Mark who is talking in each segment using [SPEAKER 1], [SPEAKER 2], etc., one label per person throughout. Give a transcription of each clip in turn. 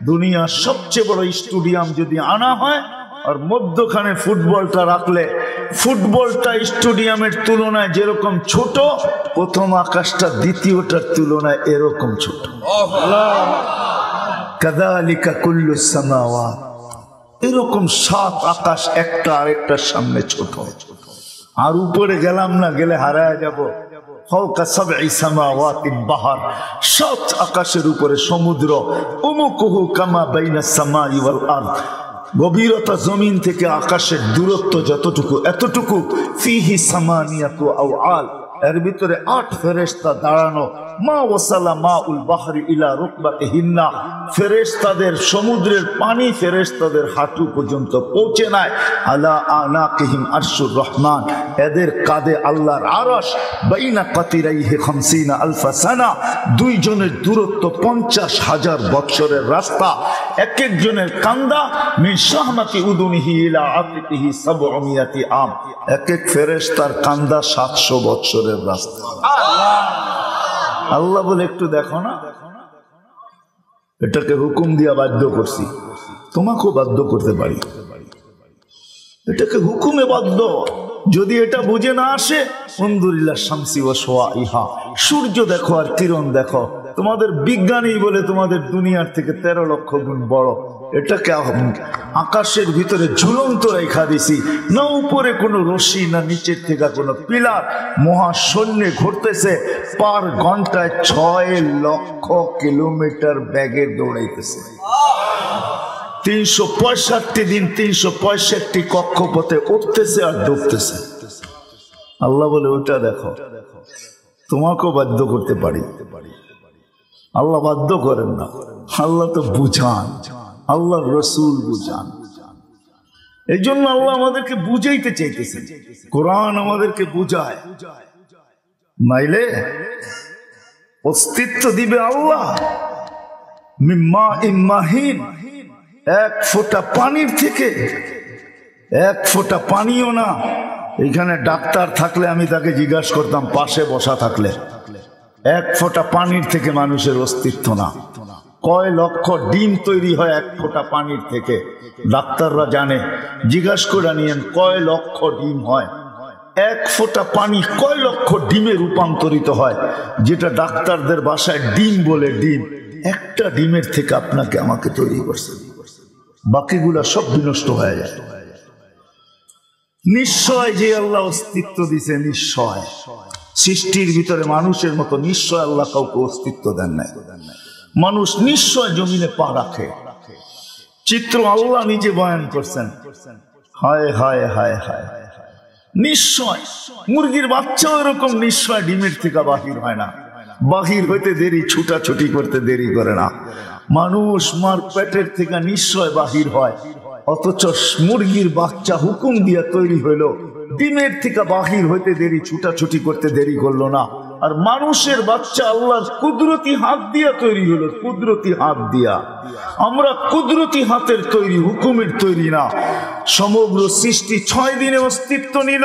[SPEAKER 1] দুনিয়ার সবচেয়ে বড় স্টেডিয়াম যদি আনা হয় আর মধ্যখানে ফুটবলটা রাখলে ফুটবলটা স্টেডিয়ামের তুলনায় যেরকম ছোট, প্রথম আকাশটা দ্বিতীয়টার তুলনায় এরকম ছোট। কাযালিকা কুল্লুস সামাওয়াত, এরকম 7 আকাশ একটা আরেকটার সামনে ছোট। আর উপরে গেলাম না, গেলে হারায় যাব। ফাওকা সাবঈ সামাওয়াতিন বাহর, 7 আকাশের উপরে সমুদ্র। উমুকুহু কামা বাইনাস সামাই ওয়াল আরদ, গভীরতা জমিন থেকে আকাশের দূরত্ব যতটুকু এতটুকু। ফিহি সামানিয়াতু আওআল, এর ভিতরে 8 ফেরেশতা দাঁড়ানো। মা ওয়াসালা মাউল বাহরি ইলা রুকবাতিহিন্না, ফেরেশতাদের সমুদ্রের পানি ফেরেশতাদের হাঁটু পর্যন্ত পৌঁছে নাই। আলা আনাকিহিম আরশুর রহমান, এদের কাঁধে আল্লাহর আরশ। বাইনা কাতিরাইহি 50 আলফা সানা, দুইজনের দূরত্ব 50,000 বছরের রাস্তা। এক একজনের কান্দা মিন শাহমাতি উদুনিহি ইলা আতিকিহি 700 আম, এক এক ফেরেশতার কান্দা 700 বছরের রাস্তা। আল্লাহ বলে একটু দেখো না, এটাকে হুকুম দিয়া বাধ্য করছি, তোমাকেও বাধ্য করতে পারি। এটাকে হুকুমে বাধ্য। যদি এটা বুঝে না আসে, আলহামদুলিল্লাহ শামসি ওয়া শুআইহা, সূর্য দেখো আর কিরণ দেখো। তোমাদের বিজ্ঞানী বলে তোমাদের দুনিয়ার থেকে 13 লক্ষ গুণ বড়। এটাকে আকাশের ভিতরে ঝুলন্ত রেখা দিছি, না উপরে কোনো রশি, না নিচের থেকে কোনো পিলার। মহাশূন্যে ঘুরতেছে, পার ঘন্টায় 6 লক্ষ কিলোমিটার বেগে দৌড়াইতেছে। 365 দিন 365 কক্ষপথে উঠতেছে আর ডুবতেছে। আল্লাহ বলে ওটা দেখো, তোমাকেও বাধ্য করতে পারি। আল্লাহ বাধ্য করেন না, আল্লাহ তো বুঝান, আল্লাহ রসুল বুঝান। এই জন্য আল্লাহ আমাদেরকে বুঝাইতে চাইতেছেন, কোরআন আমাদেরকে বুঝায়। নাইলে অস্তিত্ব দিবে আল্লাহ মিম্মা ইম্মাহিন, 1 ফোঁটা পানির থেকে। 1 ফোঁটা পানিও না। এখানে ডাক্তার থাকলে আমি তাকে জিজ্ঞাসা করতাম, পাশে বসা থাকলে, 1 ফোঁটা পানির থেকে মানুষের অস্তিত্ব না। কয় লক্ষ ডিম তৈরি হয় 1 ফোঁটা পানির থেকে, ডাক্তাররা জানে। জিজ্ঞাসা করে নিয়েন কয় লক্ষ ডিম হয়। 1 ফোঁটা পানি কয় লক্ষ ডিমে রূপান্তরিত হয়, যেটা ডাক্তারদের ভাষায় ডিম বলে। ডিম, একটা ডিমের থেকে আপনাকে আমাকে তৈরি করছে, বাকিগুলা সব বিনষ্ট হয়ে যায়। নিশ্চয় যে আল্লাহ অস্তিত্ব দিছে, নিশ্চয় সৃষ্টির ভিতরে মানুষের মতো নিশ্চয় আল্লাহ কাউকে অস্তিত্ব দেন নাই। মানুষ নিশ্চয় জমিনে পা রাখে, চিত্র আল্লাহ নিজে বয়ান করছেন। হায় হায় হায় হায়, নিশ্চয় মুরগির বাচ্চাও এরকম নিশ্চয় ডিমের থেকে বাহির হয় না, বাহির হইতে দেরি, ছুটাছুটি করতে দেরি করে না। মানুষ মার পেটের থেকে নিশ্চয় বাহির হয়, অথচ মুরগির বাচ্চা হুকুম দিয়া তৈরি হইল, ডিমের থেকে বাহির হইতে দেরি, ছুটাছুটি করতে দেরি করলো না। আর মানুষের বাচ্চা আল্লাহর কুদরতি হাত দিয়া তৈরি হলো, কুদরতি হাত দিয়া। আমরা কুদরতি হাতের তৈরি, হুকুমের তৈরি না। সমগ্র সৃষ্টি 6 দিনে অস্তিত্ব নিল,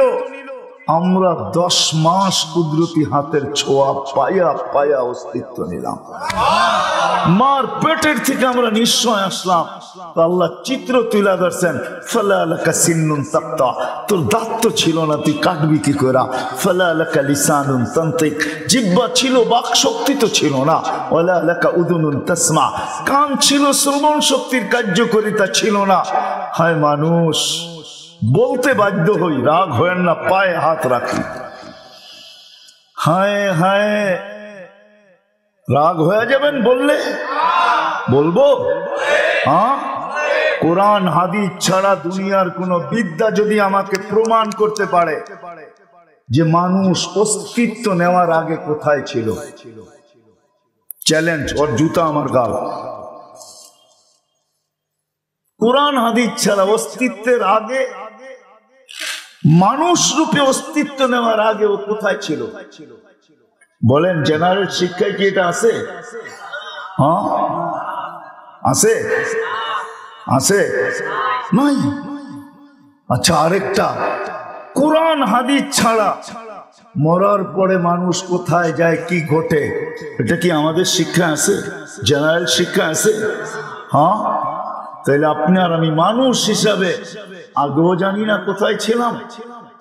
[SPEAKER 1] আমরা 10 মাস কুদরতি হাতের ছোঁয়া পায়া পায়া অস্তিত্ব নিলাম। মার পেটের থেকে আমরা নিশ্চয় আসলাম। আল্লাহ চিত্র তুলে ধরছেন, ফালা লাকা সিন্নুন তাক্তা, তোর দাঁত তো ছিল না, তুই কাটবি কি করে? ফালা লাকা লিসানুন তান্তিক, জিহ্বা ছিল, বাক শক্তি তো ছিল না। ওয়ালা লাকা উদুনুন তাসমা, কান ছিল, শ্রবণ শক্তির কার্যকারিতা ছিল না। হায় মানুষ, বলতে বাধ্য হই, রাগ হয় না, পায়ে হাত রাখি। হায় হায়, রাগ হয়ে যাবেন বললে? বলবো? হ্যাঁ, কোরআন হাদিস ছাড়া দুনিয়ার কোন বিদ্যা যদি আমাকে প্রমাণ করতে পারে যে মানুষ অস্তিত্ব নেওয়ার আগে কোথায় ছিল, চ্যালেঞ্জ, ওর জুতা আমার গাল। কোরআন হাদিস ছাড়া অস্তিত্বের আগে, মানুষ রূপে অস্তিত্ব নেওয়ার আগে ও কোথায় ছিল? বলেন, জেনারেল শিক্ষায় কি এটা আছে? হ্যাঁ আছে? আছে? নাই। আচ্ছা, আরেকটা, কোরআন হাদিস ছাড়া মরার পরে মানুষ কোথায় যায়, কি ঘটে, এটা কি আমাদের শিক্ষা আছে? জেনারেল শিক্ষা আছে? হ্যাঁ, তাহলে আপনি আর আমি মানুষ হিসাবে আগেও জানি না কোথায় ছিলাম,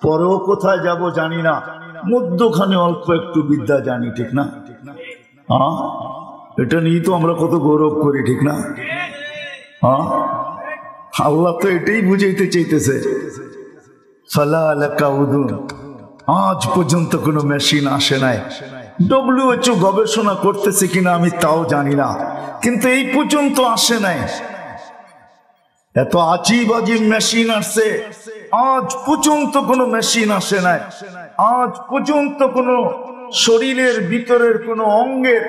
[SPEAKER 1] পরেও কোথায় যাব জানি না, মধ্যখানে অল্প একটু বিদ্যা জানি, ঠিক না? হ্যাঁ, এটা নিয়ে তো আমরা কত গৌরব করি, ঠিক না? হ্যাঁ, আল্লাহ তো এটাই বুঝাইতে চাইতেছে, ফালা আলাকা উদুন। আজ পর্যন্ত কোনো মেশিন আসে নাই। WHO গবেষণা করতেছে কিনা আমি তাও জানি না, কিন্তু এই পর্যন্ত আসে নাই। এত আজীব আজীব মেশিন আসছে, আজ পর্যন্ত কোনো মেশিন আসে নাই। আজ পর্যন্ত কোনো শরীরের ভিতরের কোনো অঙ্গের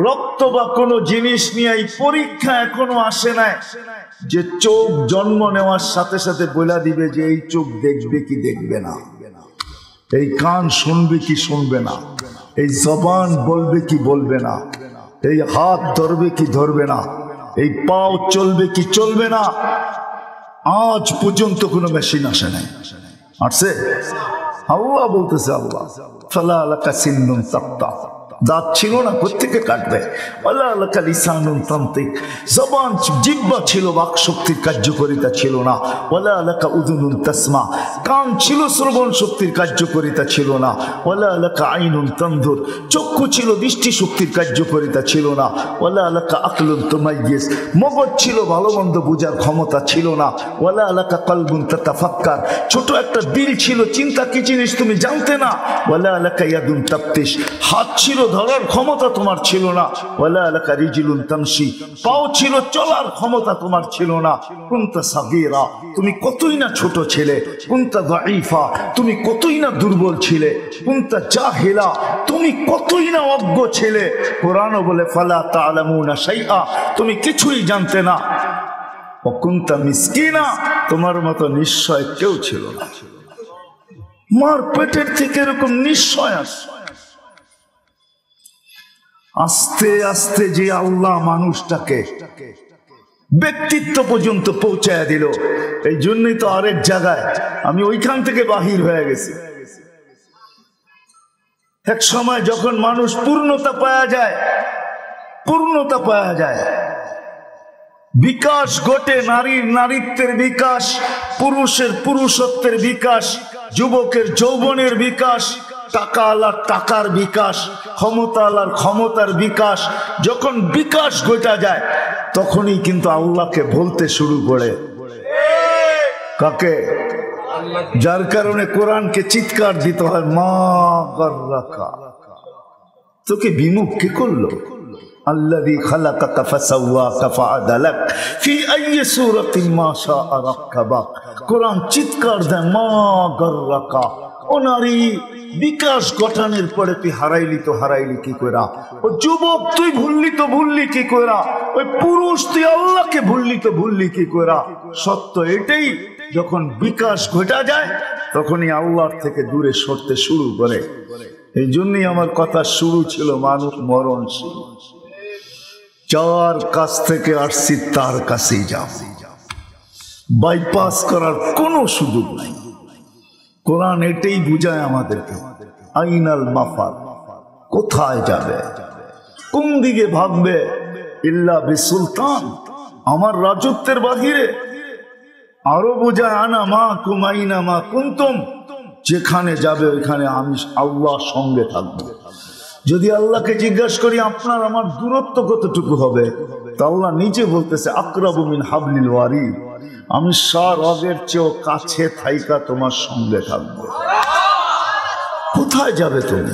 [SPEAKER 1] রক্ত বা কোনো জিনিস নিয়ে এই পরীক্ষা এখনো আসে নাই যে চোখ জন্ম নেওয়ার সাথে সাথে বলে দিবে যে এই চোখ দেখবে কি দেখবে না, এই কান শুনবে কি শুনবে না, এই জবান বলবে কি বলবে না, এই হাত ধরবে কি ধরবে না, এই পাও চলবে কি চলবে না। আজ পর্যন্ত কোনো মেশিন আসে নাই। আসছে? আল্লাহ বলতেছে, আল্লাহ ফালা আলাকা সিন্নুন তাক্তা, দাঁত ছিল না, কোত্থেকে কাটবে? ওয়ালা আলাকা লিসানুন তানতিক, জবান জিহ্বা ছিল, বাক শক্তির কার্যকারিতা ছিল না। ওয়ালা আলাকা উযুনুন তাসমা, কান ছিল, শ্রবণ শক্তির কার্যকারিতা ছিল না। ওয়ালা আলাকা আইনুন তানজুর, চক্ষু ছিল, দৃষ্টি শক্তির কার্যকারিতা ছিল না। ওয়ালা আলাকা আকলুন তুমাইয়িজ, মগজ ছিল, ভালো মন্দ বোঝার ক্ষমতা ছিল না। ওয়ালা আলাকা কলবুন তাতাফাক্কার, ছোট একটা দিল ছিল, চিন্তা কি জিনিস তুমি জানতে না। ওয়ালা আলাকা ইয়াদুন তাবতিশ, হাত ছিল, ধরার ক্ষমতা তোমার ছিল না। ওয়ালা আলাকা রিজলুন তামশি, পাও ছিল, চলার ক্ষমতা তোমার ছিল না। কুনতা সাগীরা, তুমি কতই না ছোট ছিলে। কুনতা দাঈফা, তুমি কতই না দুর্বল ছিলে। কুনতা জাহিলা, তুমি কতই না অজ্ঞ ছিলে। কোরআনও বলে ফালা তা'লামুনা শাইআ, তুমি কিছুই জানতে না। ওয়া কুনতা মিসকিনা, তোমার মতো নিশ্চয় কেউ ছিল না। মার পেটের থেকে এরকম নিশ্চয় আসে। আস্তে আস্তে যে আল্লাহ মানুষটাকে ব্যক্তিত্ব পর্যন্ত পৌঁছায় দিল, এই জন্যই তো আরেক জায়গায় আমি ওইখান থেকে বাহির হয়ে গেছি। এক সময় যখন মানুষ পূর্ণতা পাওয়া যায়, পূর্ণতা পাওয়া যায়, বিকাশ ঘটে, নারীর নারীত্বের বিকাশ, পুরুষের পুরুষত্বের বিকাশ, যুবকের যৌবনের বিকাশ, টাকা আলার টাকার বিকাশ, ক্ষমতা আলার ক্ষমতার বিকাশ। যখন বিকাশ ঘটা যায় তখনই কিন্তু আল্লাহকে বলতে শুরু করে। কাকে? যার কারণে কোরআনকে চিৎকার দিতে হয়, মা গর্রাকা, তোকে বিমুখ কে করলো? আল্লাযী খালাকাকা ফাসাওয়াকা ফাআদালাক ফি আইয়ি সূরাতিন মা শাআ রাক্কাবাক। কোরআন চিৎকার দেয়, মা গর্রাকা, ও নারী, বিকাশ গঠনের পরে তুই হারাইলি তো হারাইলি কি কইরা? ও যুবক, তুই ভুললি তো ভুললি কি কইরা? ওই পুরুষ, তুই আল্লাহকে ভুললি তো ভুললি কি কইরা? সত্য এটাই, যখন বিকাশ ঘটা যায় তখনই আল্লাহর থেকে দূরে সরতে শুরু করে। এই জন্যই আমার কথা শুরু ছিল মানুষ মরণশীল। যার কাছ থেকে আসছি তার কাছেই যাব, বাইপাস করার কোনো সুযোগ নাই। কোরআন এটাই বুঝায় আমাদেরকে, আইনাল মাফার, কোথায় যাবে, কোন দিকে ভাববে? ইল্লা বিসুলতান, আমার রাজত্বের বাহিরে। আরো বুঝায় আনা মা কুমাইনা মা কুনতুম, যেখানে যাবে ওইখানে আমি আল্লাহ সঙ্গে থাকবো। যদি আল্লাহকে জিজ্ঞাসা করি আপনার আমার দূরত্ব কতটুকু হবে, তা আল্লাহ নিজে বলতেছে আকরাবু মিন হাবলিল ওয়ারিদ, আমি রগের চেয়েও কাছে থাইকা তোমার সঙ্গে থাকবো। কোথায় যাবে তুমি?